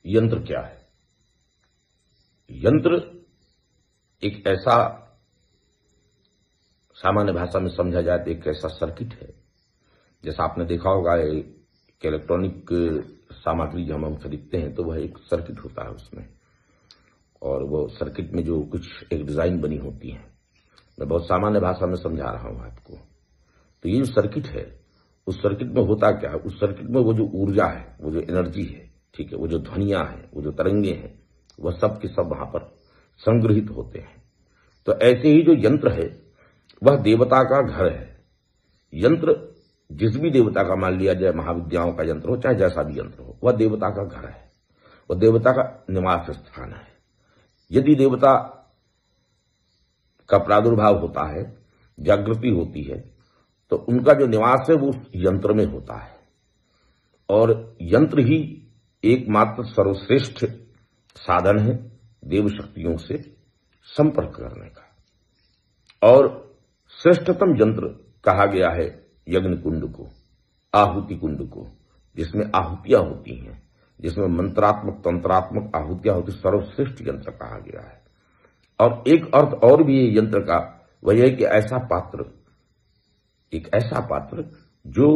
यंत्र क्या है? यंत्र एक ऐसा, सामान्य भाषा में समझा जाए तो एक ऐसा सर्किट है, जैसा आपने देखा होगा एक इलेक्ट्रॉनिक सामग्री जब हम खरीदते हैं तो वह एक सर्किट होता है उसमें, और वो सर्किट में जो कुछ एक डिजाइन बनी होती है। मैं बहुत सामान्य भाषा में समझा रहा हूं आपको। तो ये जो सर्किट है, उस सर्किट में होता क्या है? उस सर्किट में वो जो ऊर्जा है, वो जो एनर्जी है, ठीक है, वो जो ध्वनियां हैं, वो जो तरंगे हैं, वह सब के सब वहां पर संग्रहित होते हैं। तो ऐसे ही जो यंत्र है वह देवता का घर है। यंत्र जिस भी देवता का, मान लिया जाए महाविद्याओं का यंत्र हो, चाहे जैसा भी यंत्र हो, वह देवता का घर है, वह देवता का निवास स्थान है। यदि देवता का प्रादुर्भाव होता है, जागृति होती है, तो उनका जो निवास है वो उस यंत्र में होता है। और यंत्र ही एकमात्र सर्वश्रेष्ठ साधन है देव शक्तियों से संपर्क करने का। और श्रेष्ठतम यंत्र कहा गया है यज्ञ कुंड को, आहुति कुंड को, जिसमें आहुतियां होती हैं, जिसमें मंत्रात्मक तंत्रात्मक आहुतियां होती, सर्वश्रेष्ठ यंत्र कहा गया है। और एक अर्थ और भी है यंत्र का, वह है कि ऐसा पात्र, एक ऐसा पात्र जो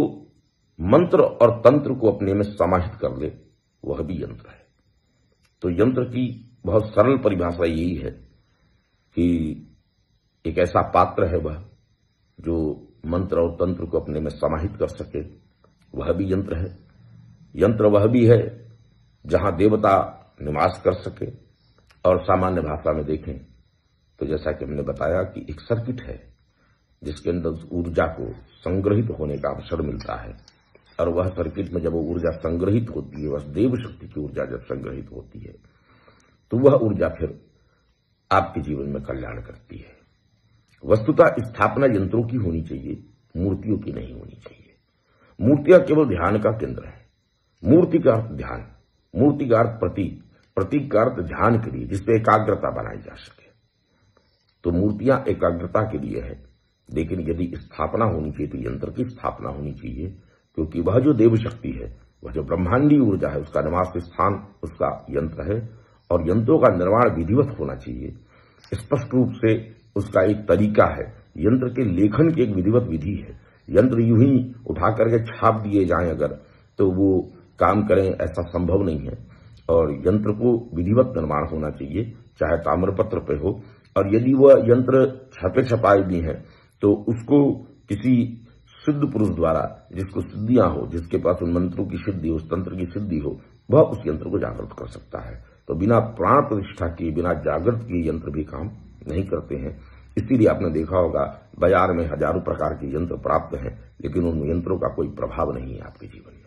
मंत्र और तंत्र को अपने में समाहित कर ले, वह भी यंत्र है। तो यंत्र की बहुत सरल परिभाषा यही है कि एक ऐसा पात्र है वह जो मंत्र और तंत्र को अपने में समाहित कर सके, वह भी यंत्र है। यंत्र वह भी है जहां देवता निवास कर सके। और सामान्य भाषा में देखें तो जैसा कि हमने बताया कि एक सर्किट है जिसके अंदर ऊर्जा को संग्रहित होने का अवसर मिलता है, और वह सर्किट में जब वो ऊर्जा संग्रहित होती है, वह देव शक्ति की ऊर्जा जब संग्रहित होती है, तो वह ऊर्जा फिर आपके जीवन में कल्याण करती है। वस्तुतः स्थापना यंत्रों की होनी चाहिए, मूर्तियों की नहीं होनी चाहिए। मूर्तियां केवल ध्यान का केंद्र है। मूर्ति का अर्थ ध्यान, मूर्ति का अर्थ प्रतीक, प्रतीक का अर्थ ध्यान के लिए, जिसपे एकाग्रता बनाई जा सके। तो मूर्तियां एकाग्रता के लिए है, लेकिन यदि स्थापना होनी चाहिए तो यंत्र की स्थापना होनी चाहिए, क्योंकि वह जो देव शक्ति है, वह जो ब्रह्मांडी ऊर्जा है, उसका निवास स्थान उसका यंत्र है। और यंत्रों का निर्माण विधिवत होना चाहिए, स्पष्ट रूप से उसका एक तरीका है। यंत्र के लेखन की एक विधिवत विधि है। यंत्र यूं ही उठा करके छाप दिए जाएं अगर, तो वो काम करें, ऐसा संभव नहीं है। और यंत्र को विधिवत निर्माण होना चाहिए, चाहे ताम्रपत्र पे हो। और यदि वह यंत्र छपे छपाए भी हैं तो उसको किसी सिद्ध पुरुष द्वारा, जिसको सिद्धियां हो, जिसके पास उन मंत्रों की सिद्धि हो, उस तंत्र की सिद्धि हो, वह उस यंत्र को जागृत कर सकता है। तो बिना प्राण प्रतिष्ठा किए, बिना जागृत किए यंत्र भी काम नहीं करते हैं। इसीलिए आपने देखा होगा बाजार में हजारों प्रकार के यंत्र प्राप्त हैं, लेकिन उन यंत्रों का कोई प्रभाव नहीं है आपके जीवन में।